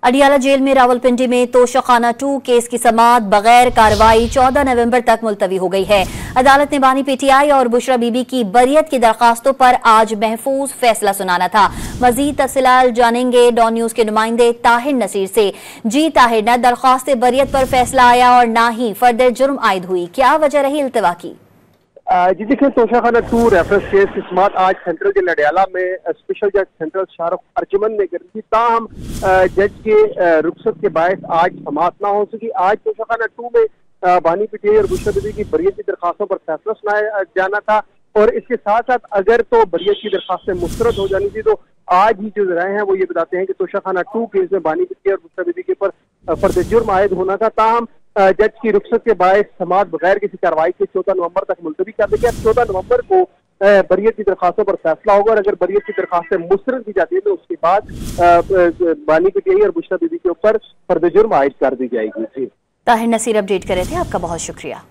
Adiala jail में रावलपिंडी में Toshakhana 2 case की समाअत बगैर कार्रवाई 14 नवंबर तक मुलतवी हो गई है। अदालत ने बानी पीटीआई और बुशरा बीबी की बरियत की दरखास्तों पर आज महफूज फैसला सुनाना था। मजीद तफसीलात जानेंगे डॉन न्यूज के नुमाइंदे ताहिर नसीर से। जी ताहिर, न दरख्वास्त बरियत पर फैसला आया और न ही फर्दर जुर्म आयद हुई, क्या वजह रही इल्तवा की? जी देखिए, तोशाखाना 2 रेफरेंस केस की समाअत आज सेंट्रल जेल अडियाला में स्पेशल जज सेंट्रल शाहरुख अर्जुमन ने करी थी। ताहम जज के रुखसत के बायस आज समाअत ना हो सकी। आज तोशाखाना 2 में बानी पीटीआई और बुशरा बीबी की बरियत की दरखास्तों पर फैसला सुनाया जाना था और इसके साथ साथ अगर तो बरियत की दरखास्तें मुस्तरद हो जानी थी तो आज ही जो जराए हैं वो ये बताते हैं कि तोशाखाना 2 केस में बानी पीटीआई और बुशरा बीबी के ऊपर फर्द जुर्म आयद होना था। ताहम जज की रुखसत के बायस समाअत बगैर किसी कार्रवाई के 14 नवंबर तक मुलतवी कर दी गई। 14 नवंबर को बरियत की दरखास्तों पर फैसला होगा और अगर बरियत की दरखास्तें मुस्तरद की जाती है तो उसके बाद बानी पीटीआई और बुशरा बीबी के ऊपर फर्द जुर्म आयद कर दी जाएगी। ताहिर नसीर अपडेट कर रहे थे, आपका बहुत शुक्रिया।